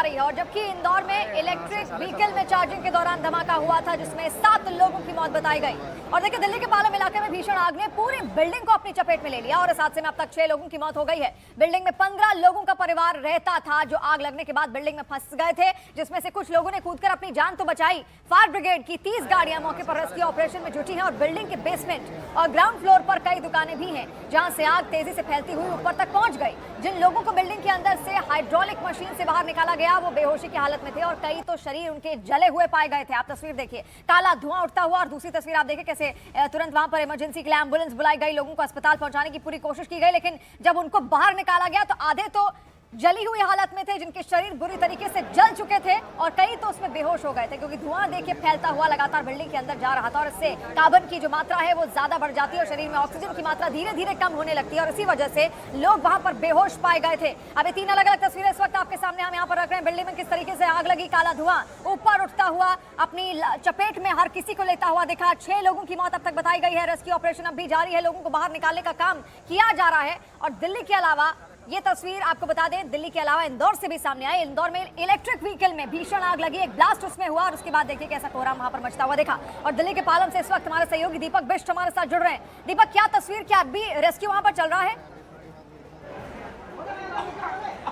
रही है। और जबकि इंदौर में इलेक्ट्रिक व्हीकल में चार्जिंग के दौरान धमाका हुआ था जिसमें 7 लोगों की मौत बताई गई। और देखिए दिल्ली के पालम इलाके में भीषण आग ने पूरी बिल्डिंग को अपनी चपेट में ले लिया और इस हादसे में अब तक 6 लोगों की मौत हो गई है। बिल्डिंग में 15 लोगों का परिवार रहता था जो आग लगने के बाद बिल्डिंग में फंस गए थे, जिसमें से कुछ लोगों ने कूदकर अपनी जान तो बचाई। फायर ब्रिगेड की 30 गाड़ियां मौके पर रेस्क्यू ऑपरेशन में जुटी हैं और बिल्डिंग के बेसमेंट और ग्राउंड फ्लोर पर कई दुकानें भी हैं जहां से आग तेजी से फैलती हुई ऊपर तक पहुंच गई। जिन लोगों को बिल्डिंग के अंदर से हाइड्रोलिक मशीन से बाहर निकाला गया वो बेहोशी की हालत में थे और कई तो शरीर उनके जले हुए पाए गए थे। आप तस्वीर देखिए, काला धुआं उठता हुआ। और दूसरी तस्वीर आप देखिए कैसे तुरंत वहां पर इमरजेंसी के लिए एम्बुलेंस बुलाई गई, लोगों को अस्पताल पहुंचाने की पूरी कोशिश की गई, लेकिन जब उनको बाहर निकाला गया तो आधे तो जली हुई हालत में थे जिनके शरीर बुरी तरीके से जल चुके थे और कई तो उसमें बेहोश हो गए थे क्योंकि धुआं देखिए फैलता हुआ लगातार बिल्डिंग के अंदर जा रहा था और इससे कार्बन की जो मात्रा है वो ज्यादा बढ़ जाती है और शरीर में ऑक्सीजन की मात्रा धीरे धीरे कम होने लगती है और इसी वजह से लोग वहां पर बेहोश पाए गए थे। अब ये 3 अलग अलग तस्वीरें इस वक्त आपके सामने हम यहाँ पर रख रहे हैं। बिल्डिंग में किस तरीके से आग लगी, काला धुआं ऊपर उठता हुआ अपनी चपेट में हर किसी को लेता हुआ दिखा। 6 लोगों की मौत अब तक बताई गई है। रेस्क्यू ऑपरेशन अब भी जारी है, लोगों को बाहर निकालने का काम किया जा रहा है। और दिल्ली के अलावा ये तस्वीर आपको बता दें, दिल्ली के अलावा इंदौर से भी सामने आई। इंदौर में इलेक्ट्रिक व्हीकल में भीषण आग लगी, एक ब्लास्ट उसमें हुआ और उसके बाद देखिए कैसा कोहराम वहां पर मचता हुआ देखा। और दिल्ली के पालम से इस वक्त हमारे सहयोगी दीपक बिष्ट हमारे साथ जुड़ रहे हैं। दीपक, क्या तस्वीर, क्या अब भी रेस्क्यू वहां पर चल रहा है?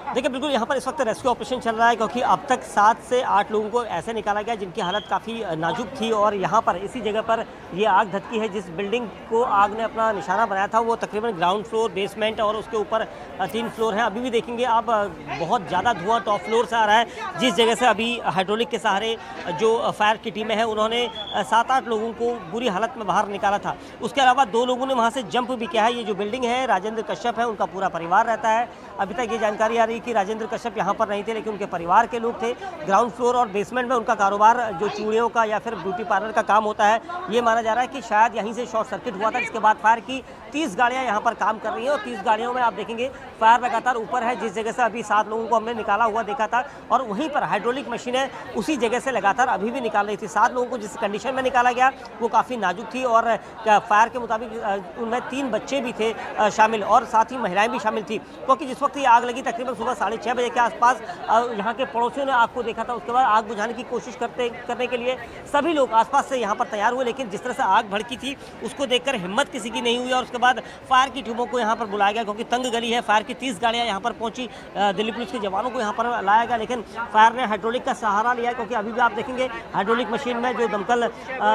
देखिए बिल्कुल यहाँ पर इस वक्त रेस्क्यू ऑपरेशन चल रहा है क्योंकि अब तक 7 से 8 लोगों को ऐसे निकाला गया जिनकी हालत काफ़ी नाजुक थी। और यहाँ पर इसी जगह पर ये आग धधकी है। जिस बिल्डिंग को आग ने अपना निशाना बनाया था वो तकरीबन ग्राउंड फ्लोर, बेसमेंट और उसके ऊपर 3 फ्लोर हैं। अभी भी देखेंगे आप बहुत ज़्यादा धुआं टॉप फ्लोर से आ रहा है। जिस जगह से अभी हाइड्रोलिक के सहारे जो फायर की टीमें हैं उन्होंने 7-8 लोगों को बुरी हालत में बाहर निकाला था। उसके अलावा 2 लोगों ने वहाँ से जंप भी किया है। ये जो बिल्डिंग है राजेंद्र कश्यप है, उनका पूरा परिवार रहता है। अभी तक ये जानकारी आ रही है कि राजेंद्र कश्यप यहाँ पर नहीं थे लेकिन उनके परिवार के लोग थे। ग्राउंड फ्लोर और बेसमेंट में उनका कारोबार जो चूड़ियों का या फिर ब्यूटी पार्लर का काम होता है, ये माना जा रहा है कि शायद यहीं से शॉर्ट सर्किट हुआ था। इसके बाद फायर की 30 गाड़ियाँ यहाँ पर काम कर रही हैं और 30 गाड़ियों में आप देखेंगे फायर लगातार ऊपर है। जिस जगह से अभी 7 लोगों को हमने निकाला हुआ देखा था और वहीं पर हाइड्रोलिक मशीनें उसी जगह से लगातार अभी भी निकाल रही थी। 7 लोगों को जिस कंडीशन में निकाला गया वो काफ़ी नाजुक थी और फायर के मुताबिक उनमें 3 बच्चे भी थे शामिल और साथ ही महिलाएं भी शामिल थी। क्योंकि जिस वक्त ये आग लगी तकरीबन सुबह 6:30 बजे के आसपास यहाँ के पड़ोसियों ने आग को देखा था। उसके बाद आग बुझाने की कोशिश करने के लिए सभी लोग आसपास से यहाँ पर तैयार हुए, लेकिन जिस तरह से आग भड़की थी उसको देखकर हिम्मत किसी की नहीं हुई और उसके बाद फायर की टीमों को यहाँ पर बुलाया गया क्योंकि तंग गली है। फायर की 30 गाड़ियाँ यहाँ पर पहुँची, दिल्ली पुलिस के जवानों को यहाँ पर लाया गया, लेकिन फायर ने हाइड्रोलिक का सहारा लिया क्योंकि अभी भी आप देखेंगे हाइड्रोलिक मशीन में जो दमकल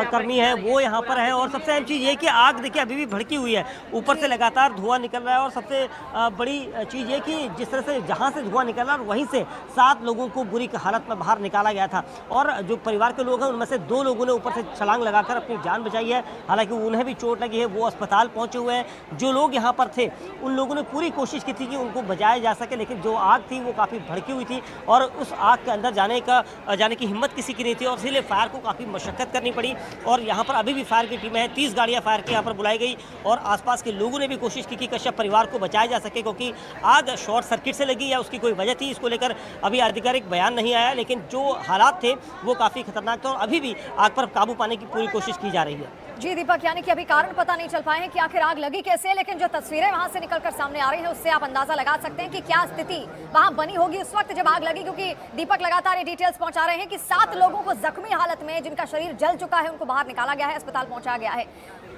कर्मी है वो यहाँ पर है। और सबसे अहम चीज़ ये कि आग देखिए अभी भी भड़की हुई है, ऊपर से लगातार धुआं निकल रहा है। और सबसे बड़ी चीज़ ये कि जिस तरह से जहाँ से धुआं निकल रहा है वहीं से 7 लोगों को बुरी हालत में बाहर निकाला गया था। और जो परिवार के लोग हैं उनमें से 2 लोगों ने ऊपर से छलांग लगाकर अपनी जान बचाई है, हालांकि उन्हें भी चोट लगी है, वो अस्पताल पहुंचे हुए हैं। जो लोग यहाँ पर थे उन लोगों ने पूरी कोशिश की थी कि उनको बचाया जा सके, लेकिन जो आग थी वो काफ़ी भड़की हुई थी और उस आग के अंदर जाने की हिम्मत किसी की नहीं थी और इसीलिए फायर को काफ़ी मशक्कत करनी पड़ी। और यहाँ पर अभी भी फायर की टीमें हैं, 30 गाड़ियाँ फायर की यहाँ पर बुलाई गई और आसपास के लोगों ने भी कोशिश की कि कश्यप परिवार को बचाया जा सके क्योंकि आग शॉर्ट सर्किट से लगी या उसकी कोई वजह थी, इसको लेकर अभी आधिकारिक बयान नहीं आया, लेकिन जो हालात थे वो काफ़ी खतरनाक थे और अभी भी आग पर काबू पाने की पूरी कोशिश की जा रही है। जी दीपक, यानी कि अभी कारण पता नहीं चल पाए हैं कि आखिर आग लगी कैसे, लेकिन जो तस्वीरें वहां से निकलकर सामने आ रही हैं उससे आप अंदाजा लगा सकते हैं कि क्या स्थिति वहां बनी होगी उस वक्त जब आग लगी। क्योंकि दीपक लगातार ये डिटेल्स पहुंचा रहे हैं कि 7 लोगों को जख्मी हालत में जिनका शरीर जल चुका है उनको बाहर निकाला गया है, अस्पताल पहुंचाया गया है।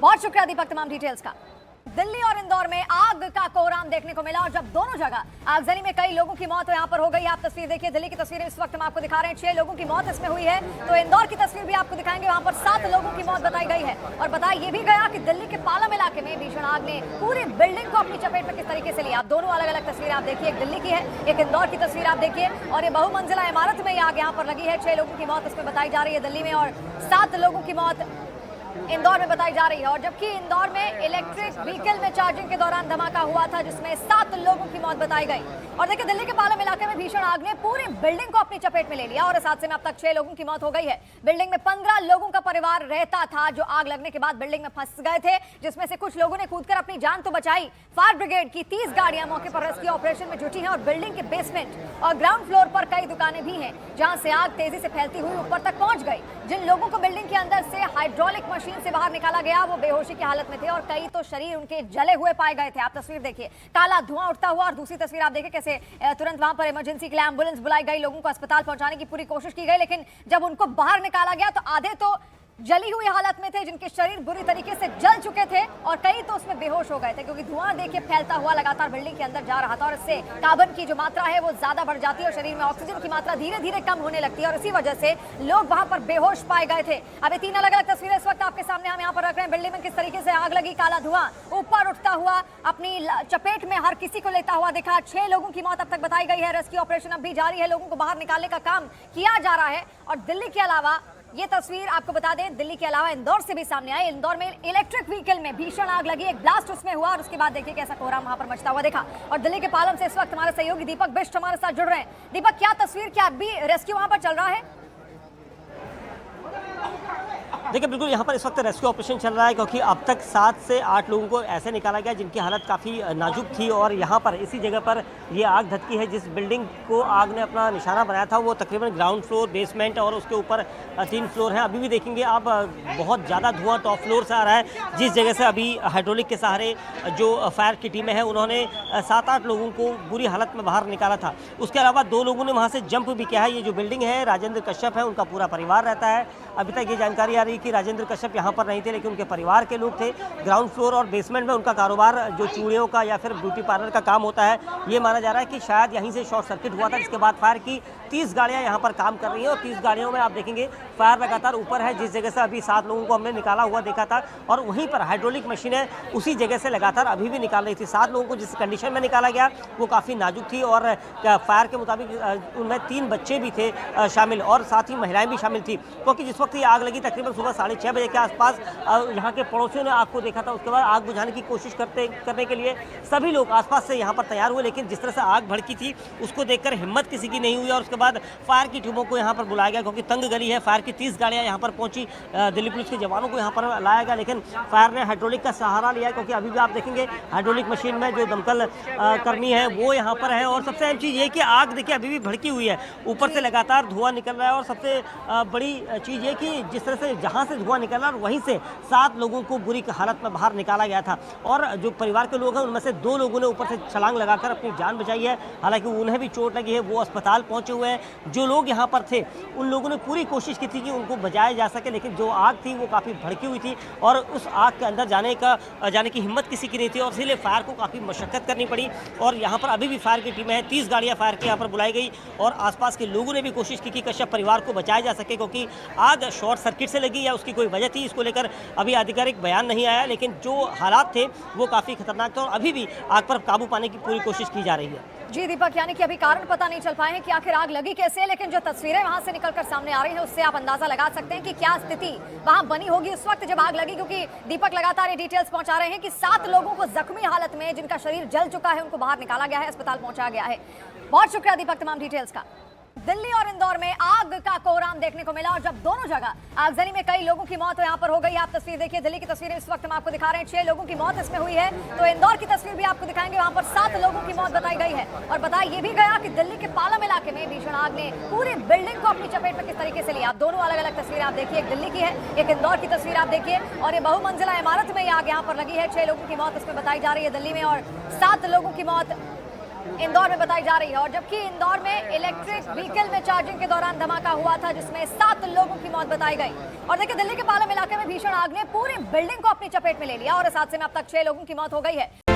बहुत शुक्रिया दीपक तमाम डिटेल्स का। दिल्ली और इंदौर में आग का कोहराम देखने को मिला और जब दोनों जगह आगजनी में कई लोगों की मौत यहाँ पर हो गई। आप तस्वीर देखिए, दिल्ली की तस्वीरें इस वक्त हम आपको दिखा रहे हैं, 6 लोगों की मौत इसमें हुई है। तो इंदौर की तस्वीर भी आपको दिखाएंगे, वहां पर 7 लोगों की मौत बताई गई है। और बताया ये भी गया कि दिल्ली के पालम इलाके में भीषण आग ने पूरी बिल्डिंग को अपनी चपेट में किस तरीके से लिया। आप दोनों अलग अलग तस्वीरें आप देखिए, एक दिल्ली की है, एक इंदौर की तस्वीर आप देखिए। और ये बहुमंजिला इमारत में आग यहाँ पर लगी है। 6 लोगों की मौत इसमें बताई जा रही है दिल्ली में और 7 लोगों की मौत इंदौर में बताई जा रही है। और जबकि इंदौर में इलेक्ट्रिक व्हीकल में चार्जिंग के दौरान धमाका हुआ था जिसमें 7 लोगों की मौत बताई गई। और देखिए दिल्ली के पालम इलाके में भीषण आग ने पूरी बिल्डिंग को अपनी चपेट में ले लिया और इस हादसे में अब तक 6 लोगों की मौत हो गई है। बिल्डिंग में 15 लोगों का परिवार रहता था जो आग लगने के बाद बिल्डिंग में फंस गए थे, जिसमें से कुछ लोगों ने कूदकर अपनी जान तो बचाई। फायर ब्रिगेड की 30 गाड़ियां मौके पर रेस्क्यू ऑपरेशन में जुटी हैं और बिल्डिंग के बेसमेंट और ग्राउंड फ्लोर पर कई दुकानें भी हैं जहां से आग तेजी से फैलती हुई ऊपर तक पहुंच गई। जिन लोगों को बिल्डिंग के अंदर से हाइड्रोलिक मशीन से बाहर निकाला गया वो बेहोशी की हालत में थे और कई तो शरीर उनके जले हुए पाए गए थे। आप तस्वीर देखिए, काला धुआं उठता हुआ। और दूसरी तस्वीर आप देखिए कैसे से तुरंत वहां पर इमरजेंसी के लिए एम्बुलेंस बुलाई गई, लोगों को अस्पताल पहुंचाने की पूरी कोशिश की गई, लेकिन जब उनको बाहर निकाला गया तो आधे तो जली हुई हालत में थे, जिनके शरीर बुरी तरीके से जल चुके थे और कई तो उसमें बेहोश हो गए थे, क्योंकि धुआं देखिए फैलता हुआ लगातार बिल्डिंग के अंदर जा रहा था और इससे कार्बन की जो मात्रा है वो ज्यादा बढ़ जाती है और शरीर में ऑक्सीजन की मात्रा धीरे धीरे कम होने लगती है और इसी वजह से लोग वहां पर बेहोश पाए गए थे। अब ये 3 अलग अलग तस्वीरें इस वक्त आपके सामने हम यहाँ पर रख रहे हैं। बिल्डिंग में किस तरीके से आग लगी, काला धुआं ऊपर उठता हुआ अपनी चपेट में हर किसी को लेता हुआ दिखा। 6 लोगों की मौत अब तक बताई गई है। रेस्क्यू ऑपरेशन अब भी जारी है, लोगों को बाहर निकालने का काम किया जा रहा है। और दिल्ली के अलावा ये तस्वीर आपको बता दें, दिल्ली के अलावा इंदौर से भी सामने आई। इंदौर में इलेक्ट्रिक व्हीकल में भीषण आग लगी, एक ब्लास्ट उसमें हुआ और उसके बाद देखिए कैसा कोहराम वहां पर मचता हुआ देखा। और दिल्ली के पालम से इस वक्त हमारे सहयोगी दीपक बिष्ट हमारे साथ जुड़ रहे हैं। दीपक, क्या तस्वीर, क्या अभी रेस्क्यू वहां पर चल रहा है? देखिए बिल्कुल यहाँ पर इस वक्त रेस्क्यू ऑपरेशन चल रहा है, क्योंकि अब तक 7 से 8 लोगों को ऐसे निकाला गया जिनकी हालत काफ़ी नाजुक थी। और यहाँ पर इसी जगह पर ये आग धधकी है। जिस बिल्डिंग को आग ने अपना निशाना बनाया था वो तकरीबन ग्राउंड फ्लोर, बेसमेंट और उसके ऊपर 3 फ्लोर हैं। अभी भी देखेंगे आप बहुत ज़्यादा धुआं टॉप फ्लोर से आ रहा है, जिस जगह से अभी हाइड्रोलिक के सहारे जो फायर की टीमें हैं उन्होंने 7-8 लोगों को बुरी हालत में बाहर निकाला था। उसके अलावा 2 लोगों ने वहाँ से जंप भी किया है। ये जो बिल्डिंग है राजेंद्र कश्यप है, उनका पूरा परिवार रहता है। अभी तक ये जानकारी आ रही है कि राजेंद्र कश्यप यहाँ पर नहीं थे, लेकिन उनके परिवार के लोग थे। ग्राउंड फ्लोर और बेसमेंट में उनका कारोबार जो चूड़ियों का या फिर ब्यूटी पार्लर का काम होता है, ये माना जा रहा है कि शायद यहीं से शॉर्ट सर्किट हुआ था। इसके बाद फायर की 30 गाड़ियाँ यहाँ पर काम कर रही हैं और 30 गाड़ियों में आप देखेंगे फायर लगातार ऊपर है। जिस जगह से अभी 7 लोगों को हमने निकाला हुआ देखा था और वहीं पर हाइड्रोलिक मशीनें उसी जगह से लगातार अभी भी निकाल रही थी। 7 लोगों को जिस कंडीशन में निकाला गया वो काफ़ी नाजुक थी और फायर के मुताबिक उनमें 3 बच्चे भी थे शामिल और साथ ही महिलाएं भी शामिल थी, क्योंकि जिस वक्त ये आग लगी तकरीबन सुबह 6:30 बजे के आसपास यहाँ के पड़ोसियों ने आग को देखा था। उसके बाद आग बुझाने की कोशिश करने के लिए सभी लोग आसपास से यहाँ पर तैयार हुए, लेकिन जिस तरह से आग भड़की थी उसको देखकर हिम्मत किसी की नहीं हुई और उसके बाद फायर की टीमों को यहाँ पर बुलाया गया, क्योंकि तंग गली है। फायर की 30 गाड़ियाँ यहाँ पर पहुँची, दिल्ली पुलिस के जवानों को यहाँ पर लाया गया, लेकिन फायर ने हाइड्रोलिक का सहारा लिया, क्योंकि अभी भी आप देखेंगे हाइड्रोलिक मशीन में जो दमकल कर्मी है वो यहाँ पर है। और सबसे अहम चीज़ ये कि आग देखिए अभी भी भड़की हुई है, ऊपर से लगातार धुआं निकल रहा है। और सबसे बड़ी चीज़ ये कि जिस तरह से जहाँ से धुआं निकल रहा है वहीं से 7 लोगों को बुरी हालत में बाहर निकाला गया था और जो परिवार के लोग हैं उनमें से 2 लोगों ने ऊपर से छलांग लगाकर अपनी जान बचाई है। हालांकि उन्हें भी चोट लगी है, वो अस्पताल पहुंचे हुए हैं। जो लोग यहाँ पर थे उन लोगों ने पूरी कोशिश की थी कि उनको बचाया जा सके, लेकिन जो आग थी वो काफ़ी भड़की हुई थी और उस आग के अंदर जाने की हिम्मत किसी की नहीं थी और इसीलिए फायर को काफ़ी मशक्कत करनी पड़ी। और यहाँ पर अभी भी फायर की टीमें हैं, 30 गाड़ियाँ फायर की यहाँ पर बुलाई गई और आसपास के लोगों ने भी कोशिश की कि कश्यप परिवार को बचाया जा सके, क्योंकि आग शॉर्ट सर्किट से लगी या उसकी कोई वजह थी इसको लेकर अभी आधिकारिक बयान नहीं आया, लेकिन जो हालात थे वो काफ़ी खतरनाक थे और अभी भी आग पर काबू पाने की पूरी कोशिश की जा रही है। जी दीपक, यानी कि अभी कारण पता नहीं चल पाए हैं कि आखिर आग लगी कैसे, लेकिन जो तस्वीरें वहां से निकलकर सामने आ रही हैं उससे आप अंदाजा लगा सकते हैं कि क्या स्थिति वहां बनी होगी उस वक्त जब आग लगी, क्योंकि दीपक लगातार ये डिटेल्स पहुंचा रहे हैं कि 7 लोगों को जख्मी हालत में जिनका शरीर जल चुका है उनको बाहर निकाला गया है, अस्पताल पहुंचाया गया है। बहुत शुक्रिया दीपक तमाम डिटेल्स का। दिल्ली और इंदौर में आग का कोहराम देखने को मिला और जब दोनों जगह आगजनी में कई लोगों की मौत यहाँ पर हो गई। आप तस्वीर देखिए, दिल्ली की तस्वीर इस वक्त हम आपको दिखा रहे हैं, 6 लोगों की मौत इसमें हुई है। तो इंदौर की तस्वीर भी आपको दिखाएंगे, वहां पर 7 लोगों की मौत बताई गई है। और बताया ये भी गया कि दिल्ली के पालम इलाके में भीषण आग ने पूरी बिल्डिंग को अपनी चपेट में किस तरीके से लिया। आप दोनों अलग अलग तस्वीरें आप देखिए, एक दिल्ली की है, एक इंदौर की तस्वीर आप देखिए। और ये बहुमंजिला इमारत में आग यहाँ पर लगी है। 6 लोगों की मौत इसमें बताई जा रही है दिल्ली में और 7 लोगों की मौत इंदौर में बताई जा रही है। और जबकि इंदौर में इलेक्ट्रिक व्हीकल में चार्जिंग के दौरान धमाका हुआ था जिसमें 7 लोगों की मौत बताई गई। और देखिए दिल्ली के पालम इलाके में भीषण आग ने पूरी बिल्डिंग को अपनी चपेट में ले लिया और इस हादसे में अब तक 6 लोगों की मौत हो गई है।